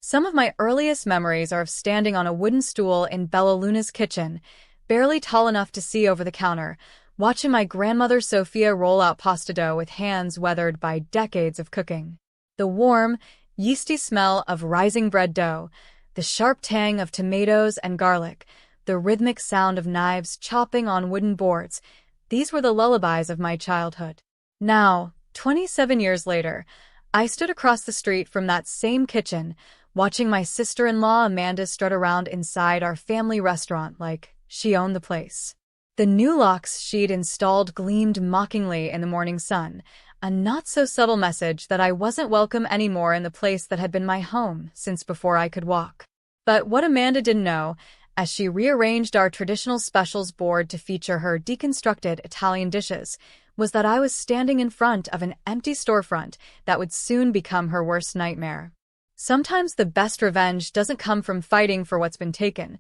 Some of my earliest memories are of standing on a wooden stool in Bella Luna's kitchen, barely tall enough to see over the counter, watching my grandmother Sophia roll out pasta dough with hands weathered by decades of cooking. The warm, yeasty smell of rising bread dough, the sharp tang of tomatoes and garlic, the rhythmic sound of knives chopping on wooden boards, these were the lullabies of my childhood. Now, 27 years later, I stood across the street from that same kitchen, watching my sister-in-law Amanda strut around inside our family restaurant like she owned the place. The new locks she'd installed gleamed mockingly in the morning sun, a not-so-subtle message that I wasn't welcome anymore in the place that had been my home since before I could walk. But what Amanda didn't know, as she rearranged our traditional specials board to feature her deconstructed Italian dishes, was that I was standing in front of an empty storefront that would soon become her worst nightmare. Sometimes the best revenge doesn't come from fighting for what's been taken.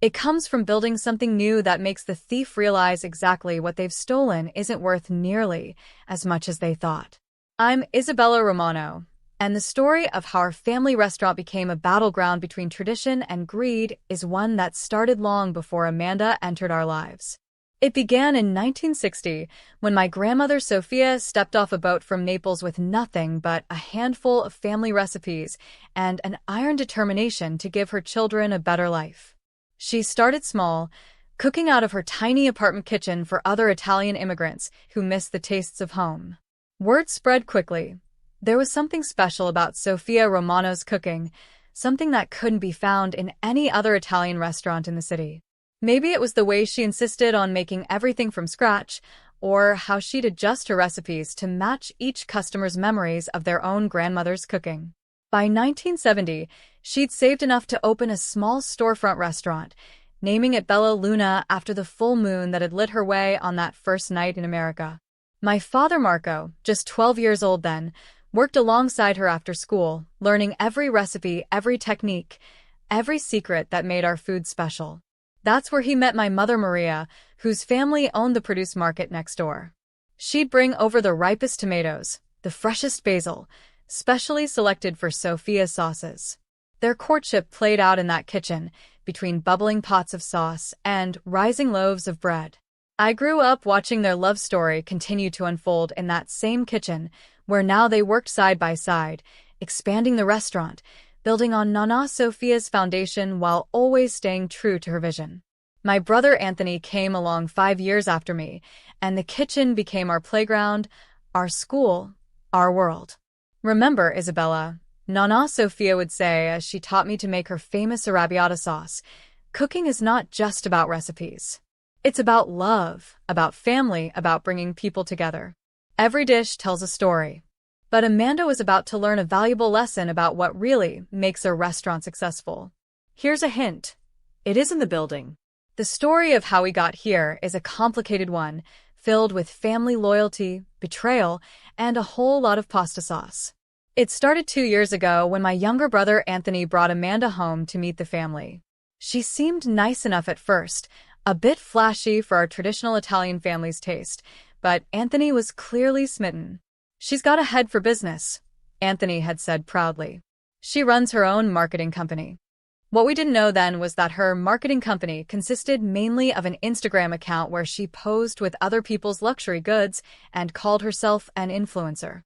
It comes from building something new that makes the thief realize exactly what they've stolen isn't worth nearly as much as they thought. I'm Isabella Romano, and the story of how our family restaurant became a battleground between tradition and greed is one that started long before Amanda entered our lives. It began in 1960 when my grandmother Sophia stepped off a boat from Naples with nothing but a handful of family recipes and an iron determination to give her children a better life. She started small, cooking out of her tiny apartment kitchen for other Italian immigrants who missed the tastes of home. Word spread quickly. There was something special about Sophia Romano's cooking, something that couldn't be found in any other Italian restaurant in the city. Maybe it was the way she insisted on making everything from scratch, or how she'd adjust her recipes to match each customer's memories of their own grandmother's cooking. By 1970, she'd saved enough to open a small storefront restaurant, naming it Bella Luna after the full moon that had lit her way on that first night in America. My father Marco, just 12 years old then, worked alongside her after school, learning every recipe, every technique, every secret that made our food special. That's where he met my mother Maria, whose family owned the produce market next door. She'd bring over the ripest tomatoes, the freshest basil, specially selected for Sophia's sauces. Their courtship played out in that kitchen, between bubbling pots of sauce and rising loaves of bread. I grew up watching their love story continue to unfold in that same kitchen, where now they worked side by side, expanding the restaurant, building on Nana Sophia's foundation while always staying true to her vision. My brother Anthony came along 5 years after me, and the kitchen became our playground, our school, our world. Remember, Isabella, Nana Sophia would say as she taught me to make her famous arrabbiata sauce, cooking is not just about recipes. It's about love, about family, about bringing people together. Every dish tells a story. But Amanda was about to learn a valuable lesson about what really makes a restaurant successful. Here's a hint. It isn't the building. The story of how we got here is a complicated one, filled with family loyalty, betrayal, and a whole lot of pasta sauce. It started 2 years ago when my younger brother Anthony brought Amanda home to meet the family. She seemed nice enough at first, a bit flashy for our traditional Italian family's taste, but Anthony was clearly smitten. "She's got a head for business," Anthony had said proudly. "She runs her own marketing company." What we didn't know then was that her marketing company consisted mainly of an Instagram account where she posed with other people's luxury goods and called herself an influencer.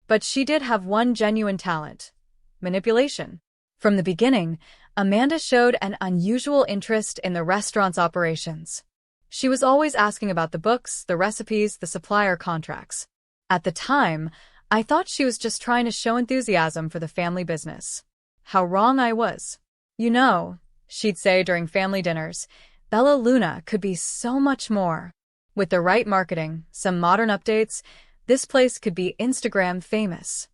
But she did have one genuine talent: manipulation. From the beginning, Amanda showed an unusual interest in the restaurant's operations. She was always asking about the books, the recipes, the supplier contracts. At the time, I thought she was just trying to show enthusiasm for the family business. How wrong I was. "You know," she'd say during family dinners, "Bella Luna could be so much more. With the right marketing, some modern updates, this place could be Instagram famous."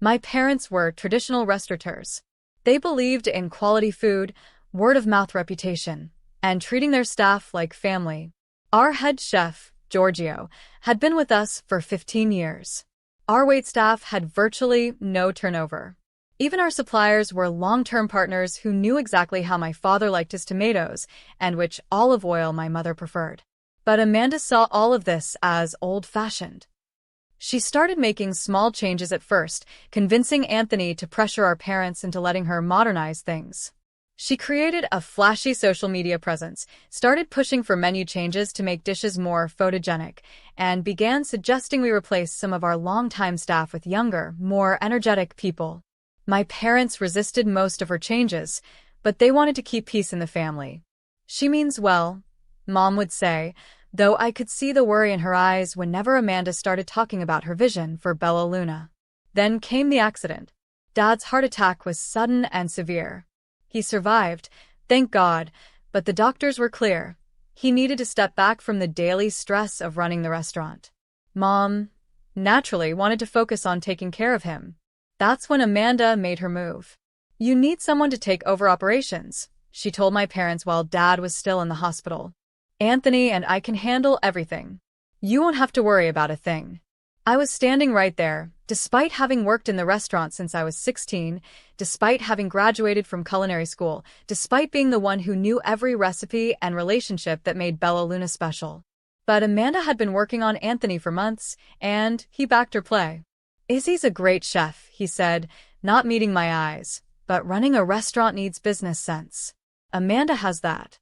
My parents were traditional restaurateurs. They believed in quality food, word-of-mouth reputation, and treating their staff like family. Our head chef, Giorgio, had been with us for 15 years. Our waitstaff had virtually no turnover. Even our suppliers were long-term partners who knew exactly how my father liked his tomatoes and which olive oil my mother preferred. But Amanda saw all of this as old-fashioned. She started making small changes at first, convincing Anthony to pressure our parents into letting her modernize things. She created a flashy social media presence, started pushing for menu changes to make dishes more photogenic, and began suggesting we replace some of our longtime staff with younger, more energetic people. My parents resisted most of her changes, but they wanted to keep peace in the family. "She means well," Mom would say, though I could see the worry in her eyes whenever Amanda started talking about her vision for Bella Luna. Then came the accident. Dad's heart attack was sudden and severe. He survived, thank God, but the doctors were clear. He needed to step back from the daily stress of running the restaurant. Mom, naturally, wanted to focus on taking care of him. That's when Amanda made her move. "You need someone to take over operations," she told my parents while Dad was still in the hospital. "Anthony and I can handle everything. You won't have to worry about a thing." I was standing right there, despite having worked in the restaurant since I was 16, despite having graduated from culinary school, despite being the one who knew every recipe and relationship that made Bella Luna special. But Amanda had been working on Anthony for months, and he backed her play. "Izzy's a great chef," he said, not meeting my eyes, "but running a restaurant needs business sense. Amanda has that."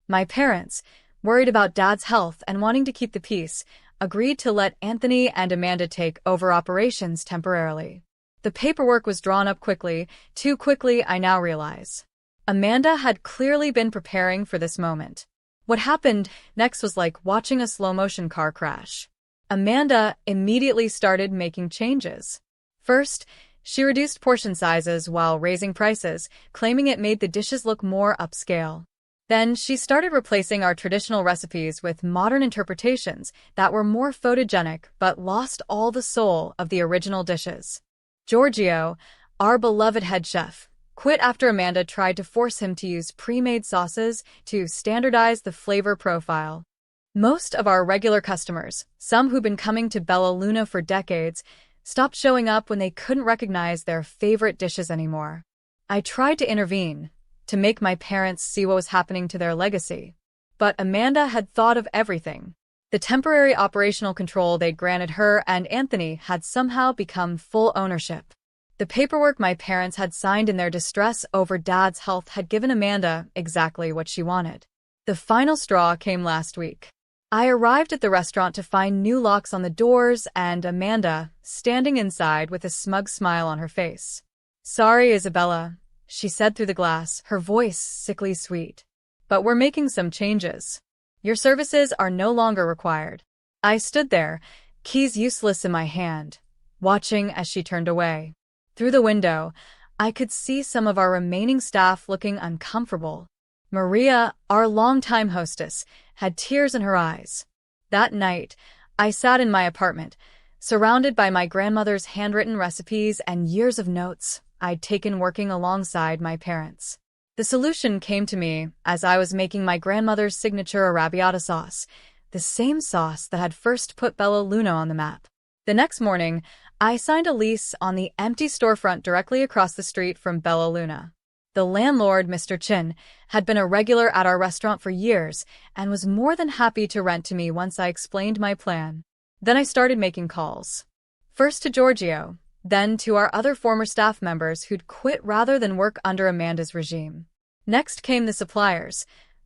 My parents, worried about Dad's health and wanting to keep the peace, agreed to let Anthony and Amanda take over operations temporarily. The paperwork was drawn up quickly, too quickly I now realize. Amanda had clearly been preparing for this moment. What happened next was like watching a slow-motion car crash. Amanda immediately started making changes. First, she reduced portion sizes while raising prices, claiming it made the dishes look more upscale. Then she started replacing our traditional recipes with modern interpretations that were more photogenic but lost all the soul of the original dishes. Giorgio, our beloved head chef, quit after Amanda tried to force him to use pre-made sauces to standardize the flavor profile. Most of our regular customers, some who've been coming to Bella Luna for decades, stopped showing up when they couldn't recognize their favorite dishes anymore. I tried to intervene, to make my parents see what was happening to their legacy. But Amanda had thought of everything. The temporary operational control they'd granted her and Anthony had somehow become full ownership. The paperwork my parents had signed in their distress over Dad's health had given Amanda exactly what she wanted. The final straw came last week. I arrived at the restaurant to find new locks on the doors and Amanda standing inside with a smug smile on her face. "Sorry, Isabella," she said through the glass, her voice sickly sweet. "But we're making some changes. Your services are no longer required." I stood there, keys useless in my hand, watching as she turned away. Through the window, I could see some of our remaining staff looking uncomfortable. Maria, our longtime hostess, had tears in her eyes. That night, I sat in my apartment, surrounded by my grandmother's handwritten recipes and years of notes I'd taken working alongside my parents. The solution came to me as I was making my grandmother's signature arrabbiata sauce, the same sauce that had first put Bella Luna on the map. The next morning, I signed a lease on the empty storefront directly across the street from Bella Luna. The landlord, Mr. Chin, had been a regular at our restaurant for years and was more than happy to rent to me once I explained my plan. Then I started making calls. First to Giorgio, then to our other former staff members who'd quit rather than work under Amanda's regime. Next came the suppliers,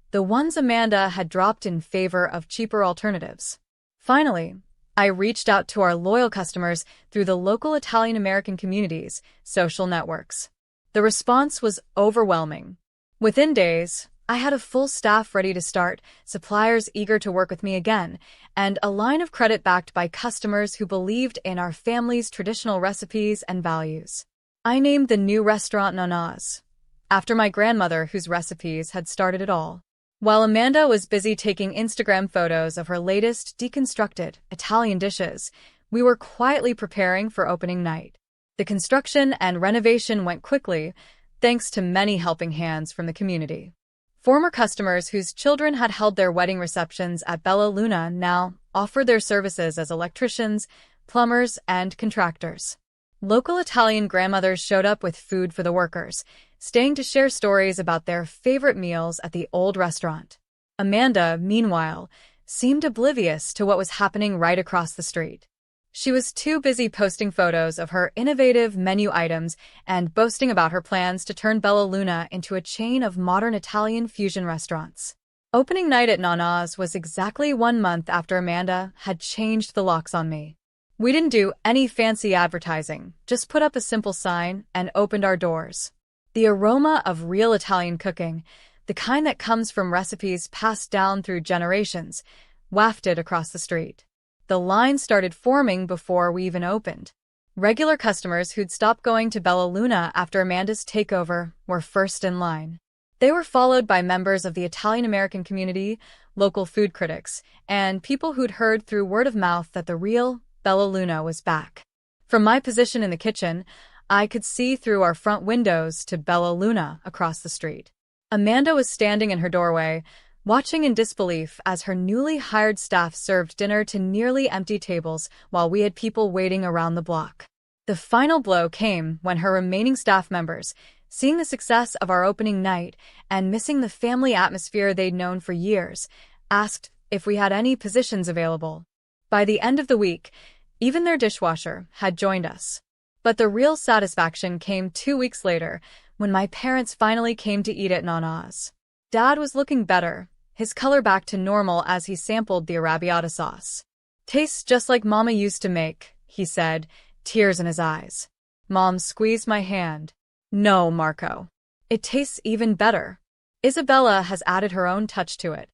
the ones Amanda had dropped in favor of cheaper alternatives. Finally, I reached out to our loyal customers through the local Italian-American community's social networks. The response was overwhelming. Within days, I had a full staff ready to start, suppliers eager to work with me again, and a line of credit backed by customers who believed in our family's traditional recipes and values. I named the new restaurant Nonna's, after my grandmother whose recipes had started it all. While Amanda was busy taking Instagram photos of her latest deconstructed Italian dishes, we were quietly preparing for opening night. The construction and renovation went quickly, thanks to many helping hands from the community. Former customers whose children had held their wedding receptions at Bella Luna now offered their services as electricians, plumbers, and contractors. Local Italian grandmothers showed up with food for the workers, staying to share stories about their favorite meals at the old restaurant. Amanda, meanwhile, seemed oblivious to what was happening right across the street. She was too busy posting photos of her innovative menu items and boasting about her plans to turn Bella Luna into a chain of modern Italian fusion restaurants. Opening night at Nana's was exactly 1 month after Amanda had changed the locks on me. We didn't do any fancy advertising, just put up a simple sign and opened our doors. The aroma of real Italian cooking, the kind that comes from recipes passed down through generations, wafted across the street. The line started forming before we even opened. Regular customers who'd stopped going to Bella Luna after Amanda's takeover were first in line. They were followed by members of the Italian-American community, local food critics, and people who'd heard through word of mouth that the real Bella Luna was back. From my position in the kitchen, I could see through our front windows to Bella Luna across the street. Amanda was standing in her doorway, watching in disbelief as her newly hired staff served dinner to nearly empty tables while we had people waiting around the block. The final blow came when her remaining staff members, seeing the success of our opening night and missing the family atmosphere they'd known for years, asked if we had any positions available. By the end of the week, even their dishwasher had joined us. But the real satisfaction came 2 weeks later, when my parents finally came to eat at Nana's. Dad was looking better, his color back to normal as he sampled the arrabbiata sauce. "Tastes just like Mama used to make," he said, tears in his eyes. Mom squeezed my hand. "No, Marco. It tastes even better. Isabella has added her own touch to it."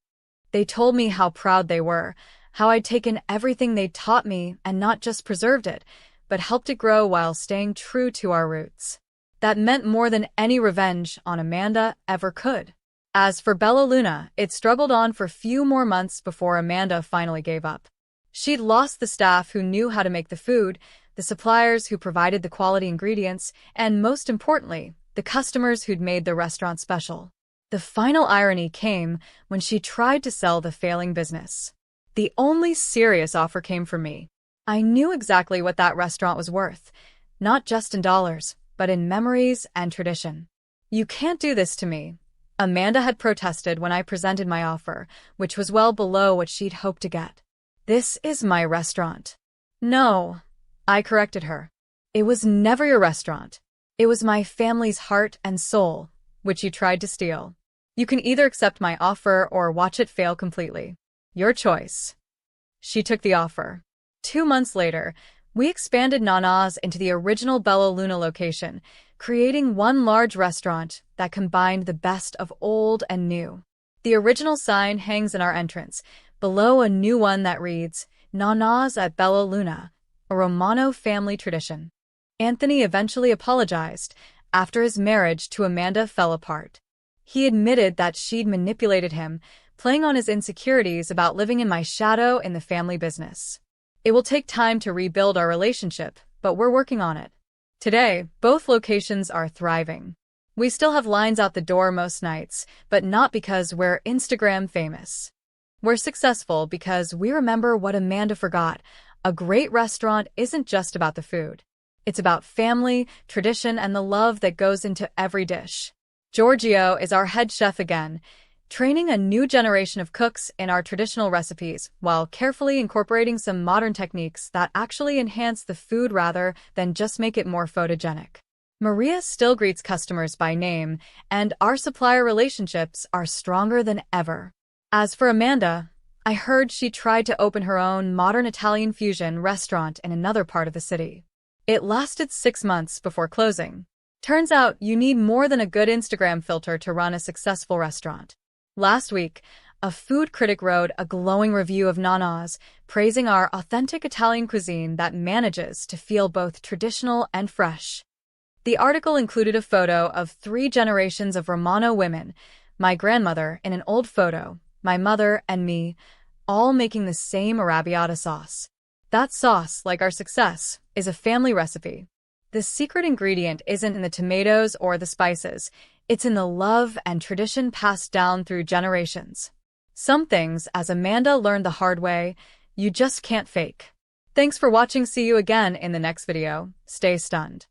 They told me how proud they were, how I'd taken everything they'd taught me and not just preserved it, but helped it grow while staying true to our roots. That meant more than any revenge on Amanda ever could. As for Bella Luna, it struggled on for a few more months before Amanda finally gave up. She'd lost the staff who knew how to make the food, the suppliers who provided the quality ingredients, and most importantly, the customers who'd made the restaurant special. The final irony came when she tried to sell the failing business. The only serious offer came from me. I knew exactly what that restaurant was worth, not just in dollars, but in memories and tradition. "You can't do this to me," Amanda had protested when I presented my offer, which was well below what she'd hoped to get. "This is my restaurant." "No," I corrected her. "It was never your restaurant. It was my family's heart and soul, which you tried to steal. You can either accept my offer or watch it fail completely. Your choice." She took the offer. 2 months later, we expanded Nana's into the original Bella Luna location, creating one large restaurant that combined the best of old and new. The original sign hangs in our entrance, below a new one that reads, "Nana's at Bella Luna, a Romano family tradition." Anthony eventually apologized after his marriage to Amanda fell apart. He admitted that she'd manipulated him, playing on his insecurities about living in my shadow in the family business. It will take time to rebuild our relationship, but we're working on it. Today, both locations are thriving. We still have lines out the door most nights, but not because we're Instagram famous. We're successful because we remember what Amanda forgot. A great restaurant isn't just about the food. It's about family, tradition, and the love that goes into every dish. Giorgio is our head chef again, training a new generation of cooks in our traditional recipes while carefully incorporating some modern techniques that actually enhance the food rather than just make it more photogenic. Maria still greets customers by name, and our supplier relationships are stronger than ever. As for Amanda, I heard she tried to open her own modern Italian fusion restaurant in another part of the city. It lasted 6 months before closing. Turns out you need more than a good Instagram filter to run a successful restaurant. Last week, a food critic wrote a glowing review of Nana's, praising our authentic Italian cuisine that manages to feel both traditional and fresh. The article included a photo of 3 generations of Romano women, my grandmother in an old photo, my mother and me, all making the same arrabbiata sauce. That sauce, like our success, is a family recipe. The secret ingredient isn't in the tomatoes or the spices. It's in the love and tradition passed down through generations. Some things, as Amanda learned the hard way, you just can't fake. Thanks for watching. See you again in the next video. Stay stunned.